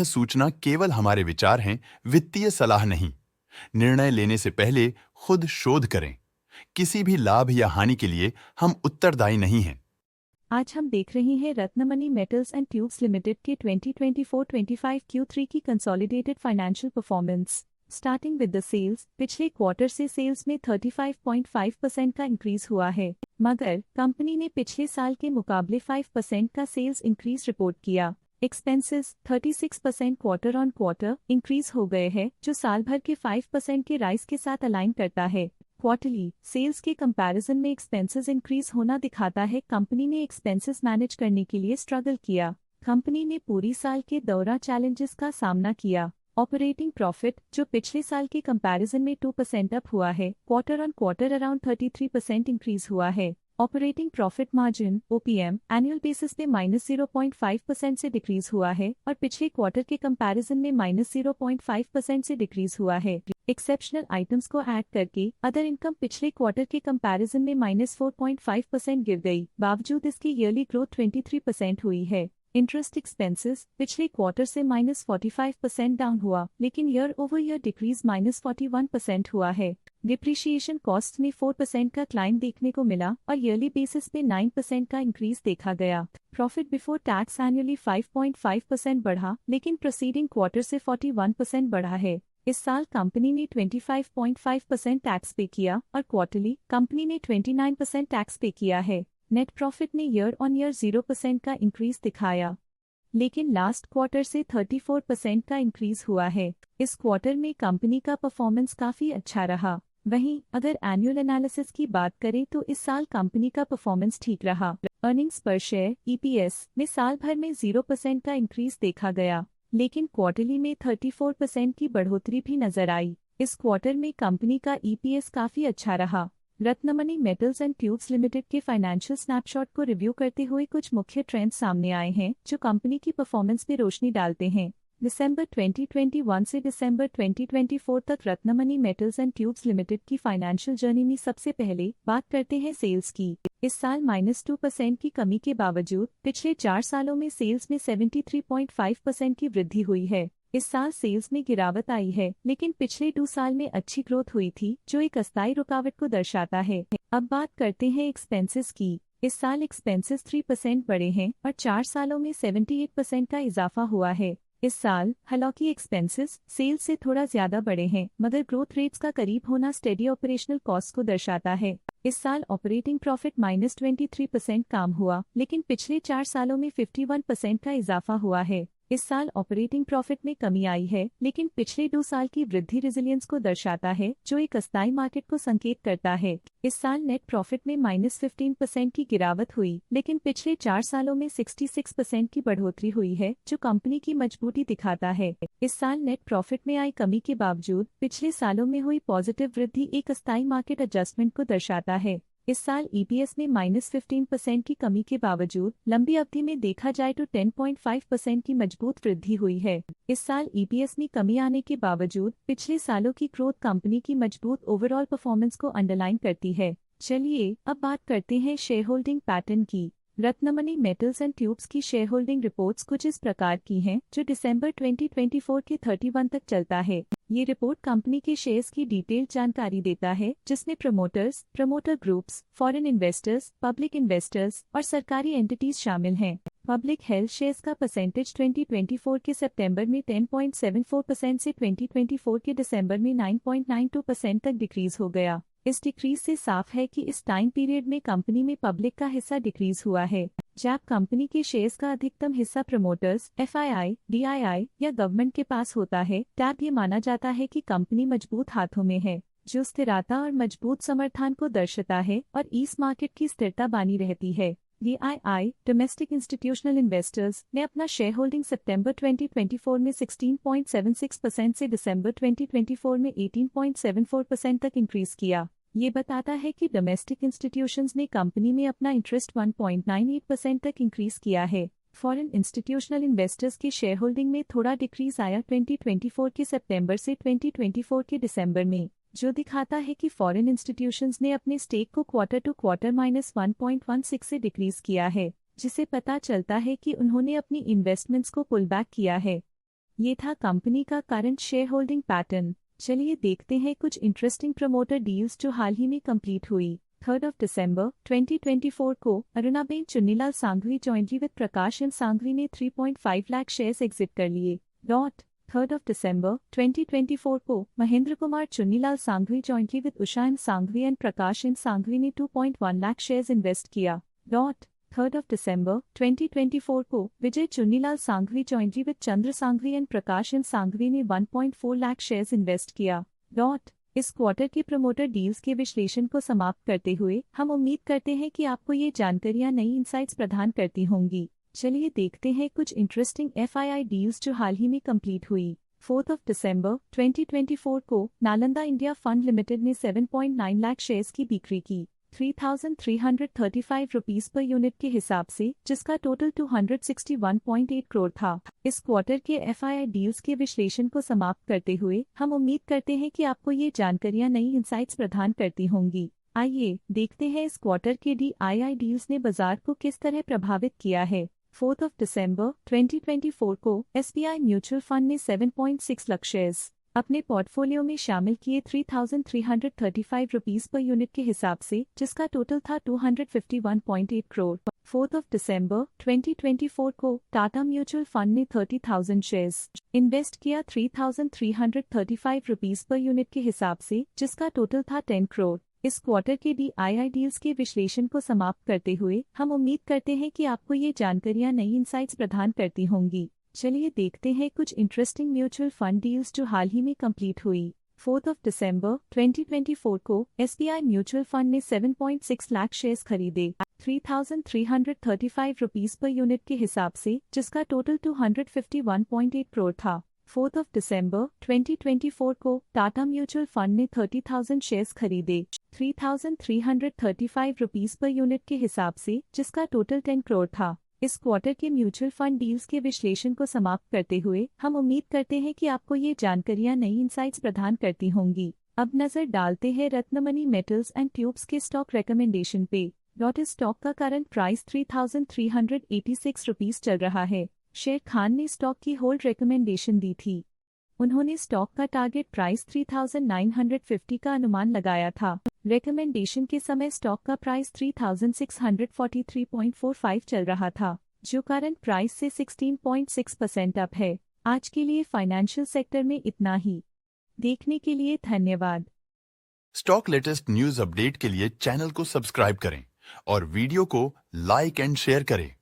सूचना केवल हमारे विचार हैं, वित्तीय सलाह नहीं। निर्णय लेने से पहले खुद शोध करें। किसी भी लाभ या हानि के लिए हम उत्तरदायी नहीं हैं। आज हम देख रहे हैं Ratnamani metals and tubes limited के 2024-25 Q3 की consolidated financial performance. Starting with the sales, पिछले क्वार्टर से सेल्स में 35.5% का इंक्रीज हुआ है, मगर कंपनी ने पिछले साल के मुकाबले 5% का सेल्स इंक्रीज रिपोर्ट किया। Expenses 36% quarter on quarter increase हो गए हैं, जो साल भर के 5% के राइज के साथ अलाइन करता है। क्वार्टरली सेल्स के कंपैरिजन में एक्सपेंसेस इंक्रीज होना दिखाता है कंपनी ने एक्सपेंसेस मैनेज करने के लिए स्ट्रगल किया। कंपनी ने पूरी साल के दौरान चैलेंजेस का सामना किया। ऑपरेटिंग प्रॉफिट, जो पिछले साल के कंपैरिजन में 2% अप हुआ है, quarter on quarter around 33% increase हुआ है। Operating profit margin OPM annual basis पे -0.5% से डिक्रीज हुआ है और पिछले क्वार्टर के कंपैरिजन में -0.5% से डिक्रीज हुआ है। एक्सेप्शनल आइटम्स को ऐड करके अदर इनकम पिछले क्वार्टर के कंपैरिजन में -4.5% गिर गई, बावजूद इसकी ईयरली ग्रोथ 23% हुई है। इंटरेस्ट एक्सपेंसेस पिछले क्वार्टर से -45% डाउन हुआ, लेकिन ईयर ओवर ईयर डिक्रीज -41% हुआ है। डिप्रिशिएशन कॉस्ट में 4% का क्लाइम देखने को मिला और ईयरली बेसिस पे 9% का इंक्रीज देखा गया। प्रॉफिट बिफोर टैक्स एनुअली 5.5% बढ़ा, लेकिन प्रोसीडिंग क्वार्टर से 41% बढ़ा है। इस साल कंपनी ने 25.5% टैक्स पे किया और क्वार्टरली कंपनी ने 29% टैक्स पे किया है। नेट प्रॉफिट ने ईयर ऑन ईयर 0% का इंक्रीज दिखाया, लेकिन लास्ट क्वार्टर से 34% का इंक्रीज हुआ है। इस क्वार्टर में कंपनी का परफॉर्मेंस काफी अच्छा रहा। वहीं अगर एनुअल एनालिसिस की बात करें तो इस साल कंपनी का परफॉर्मेंस ठीक रहा। अर्निंग्स पर शेयर EPS में साल भर में 0% का इंक्रीज देखा गया, लेकिन क्वार्टरली में 34% की बढ़ोतरी भी नजर आई। इस क्वार्टर में कंपनी का EPS काफी अच्छा रहा। Ratnamani metals and tubes limited के फाइनेंशियल स्नैपशॉट को रिव्यू करते हुए कुछ मुख्य ट्रेंड्स सामने आए हैं जो कंपनी की परफॉर्मेंस पे रोशनी डालते हैं। दिसंबर 2021 से दिसंबर 2024 तक Ratnamani metals and tubes limited की फाइनेंशियल जर्नी में सबसे पहले बात करते हैं सेल्स की। इस साल -2% की कमी के बावजूद पिछले 4 सालों में सेल्स में 73.5% की वृद्धि हुई है। इस साल सेल्स में गिरावट आई है, लेकिन पिछले 2 साल में अच्छी ग्रोथ हुई थी, जो एक अस्थायी रुकावट को दर्शाता है। अब बात करते हैं एक्सपेंसेस की। इस साल एक्सपेंसेस 3% बढ़े हैं और 4 सालों में 78% का इजाफा हुआ है। इस साल हालांकि एक्सपेंसेस सेल्स से थोड़ा ज्यादा बढ़े हैं, मगर ग्रोथ रेट्स का करीब होना स्टेडी ऑपरेशनल कॉस्ट को दर्शाता है। इस साल ऑपरेटिंग प्रॉफिट -23% कम हुआ, लेकिन पिछले 4 सालों में 51% का इजाफा हुआ है। इस साल ऑपरेटिंग प्रॉफिट में कमी आई है, लेकिन पिछले 2 साल की वृद्धि रेजिलियंस को दर्शाता है, जो एक अस्थायी मार्केट को संकेत करता है। इस साल नेट प्रॉफिट में -15% की गिरावट हुई, लेकिन पिछले 4 सालों में 66% की बढ़ोतरी हुई है, जो कंपनी की मजबूती दिखाता है। इस साल नेट प्रॉफिट में आई कमी के बावजूद पिछले सालों में हुई पॉजिटिव वृद्धि एक अस्थायी मार्केट एडजस्टमेंट को दर्शाता है। इस साल EPS में -15% की कमी के बावजूद लंबी अवधि में देखा जाए तो 10.5% की मजबूत वृद्धि हुई है। इस साल EPS में कमी आने के बावजूद पिछले सालों की ग्रोथ कंपनी की मजबूत ओवरऑल परफॉर्मेंस को अंडरलाइन करती है। चलिए अब बात करते हैं शेयर होल्डिंग पैटर्न की। रत्नमणि मेटल्स एंड ट्यूब्स की शेयर होल्डिंग रिपोर्ट्स कुछ इस प्रकार की हैं, जो दिसंबर 2024 के 31 तक चलता है। ये रिपोर्ट कंपनी के शेयर्स की डिटेल्ड जानकारी देता है, जिसमें promoters, promoter groups, foreign investors, public investors और सरकारी एंटिटीज शामिल हैं। पब्लिक हेल्थ शेयर्स का परसेंटेज 2024 के सितंबर में 10.74% से 2024 के दिसंबर में 9.92% तक डिक्रीज हो गया। इस डिक्रीज से साफ है कि इस टाइम पीरियड में कंपनी में पब्लिक का हिस्सा डिक्रीज हुआ है। जब कंपनी के शेयर्स का अधिकतम हिस्सा प्रमोटर्स, FII, DII या गवर्नमेंट के पास होता है, तब ये माना जाता है कि कंपनी मजबूत हाथों में है, जो स्थिरता और मजबूत समर्थन को दर्शाता है और इस मार्केट की स्थिरता बनी रहती है। DII, डोमेस्टिक इंस्टीट्यूशनल इन्वेस्टर्स, ने अपना शेयर होल्डिंग सितंबर 2024 में 16.76% से दिसंबर 2024 में 18.74% तक इंक्रीज किया। ये बताता है कि डोमेस्टिक इंस्टीट्यूशंस ने कंपनी में अपना इंटरेस्ट 1.98% तक इंक्रीज किया है। फॉरेन इंस्टीट्यूशनल इन्वेस्टर्स की शेयर होल्डिंग में थोड़ा डिक्रीज आया 2024 के सितंबर से 2024 के दिसंबर में, जो दिखाता है कि फॉरेन इंस्टीट्यूशंस ने अपने स्टेक को क्वार्टर टू क्वार्टर -1.16 से डिक्रीज किया है, जिसे पता चलता है कि उन्होंने अपनी इन्वेस्टमेंट्स को पुल बैक किया है। ये था कंपनी का करंट शेयर होल्डिंग पैटर्न। चलिए देखते हैं कुछ इंटरेस्टिंग प्रमोटर डील्स जो हाल ही में कंप्लीट हुई। 3 दिसंबर 2024 को Arunaben Chunnilal Sanghvi jointly with Prakash M Sanghvi ने 3.5 लाख शेयर्स एग्जिट कर लिए। 3 दिसंबर 2024 को Mahendra Kumar Chunnilal Sanghvi jointly with Usha M Sanghvi and Prakash M Sanghvi ने 2.1 लाख शेयर्स इन्वेस्ट किया। 3 दिसंबर 2024 को Vijay Chunnilal Sanghvi jointly with Chandra Sanghvi and Prakash M Sanghvi ने 1.4 लाख शेयर्स इन्वेस्ट किया। इस क्वार्टर के प्रमोटर डील्स के विश्लेषण को समाप्त करते हुए हम उम्मीद करते हैं कि आपको ये जानकारियां नई इनसाइट्स प्रदान करती होंगी। चलिए देखते हैं कुछ इंटरेस्टिंग FII डील्स जो हाल ही में कंप्लीट हुई। 4 दिसंबर 2024 को नालंदा इंडिया फंड लिमिटेड ने 7.9 लाख शेयर्स की बिक्री की 3,335 रुपीस पर यूनिट के हिसाब से, जिसका टोटल 261.8 करोड़ था। इस क्वार्टर के FII डील्स के विश्लेषण को समाप्त करते हुए हम उम्मीद करते हैं कि आपको ये जानकारियां नई इनसाइट्स प्रदान करती होंगी। आइए देखते हैं इस क्वार्टर के DII डील्स ने बाजार को किस तरह प्रभावित किया है। 4 दिसंबर 2024 को SBI म्यूचुअल फंड ने 7.6 लाख शेयर्स अपने पोर्टफोलियो में शामिल किए 3,335 रुपीस पर यूनिट के हिसाब से, जिसका टोटल था 251.8 करोड़। 4 दिसंबर 2024 को टाटा म्यूचुअल फंड ने 30,000 शेयर्स इन्वेस्ट किया 3,335 रुपीस पर यूनिट के हिसाब से, जिसका टोटल था 10 करोड़। इस क्वार्टर के DII डील्स के विश्लेषण को समाप्त करते हुए हम उम्मीद करते हैं कि आपको ये जानकारियां नई इनसाइट्स प्रदान करती होंगी। चलिए देखते हैं कुछ इंटरेस्टिंग म्यूचुअल फंड डील्स जो हाल ही में कंप्लीट हुई। 4 दिसंबर 2024 को SBI म्यूचुअल फंड ने 7.6 लाख शेयर्स खरीदे 3,335 रुपीस पर यूनिट के हिसाब से, जिसका टोटल 251.8 करोड़ था। 4 दिसंबर 2024 को टाटा म्यूचुअल फंड ने 30,000 शेयर्स खरीदे 3,335 रुपीस पर यूनिट के हिसाब से, जिसका टोटल 10 करोड़ था। इस क्वार्टर के म्यूचुअल फंड डील्स के विश्लेषण को समाप्त करते हुए हम उम्मीद करते हैं कि आपको ये जानकारियां नई इनसाइट्स प्रदान करती होंगी। अब नजर डालते हैं रत्नमणि मेटल्स एंड ट्यूब्स के स्टॉक रिकमेंडेशन पे। इस स्टॉक का करंट प्राइस 3,386 रुपीस चल रहा है। शेर खान ने स्टॉक की होल्ड रिकमेंडेशन दी थी। उन्होंने स्टॉक का टारगेट प्राइस 3,950 का अनुमान लगाया था। रिकमेंडेशन के समय स्टॉक का प्राइस 3,643.45 चल रहा था, जो करंट प्राइस से 16.6% अप है। आज के लिए फाइनेंशियल सेक्टर में इतना ही। देखने के लिए धन्यवाद। स्टॉक लेटेस्ट न्यूज अपडेट के लिए चैनल को सब्सक्राइब करें और वीडियो को लाइक एंड शेयर करें।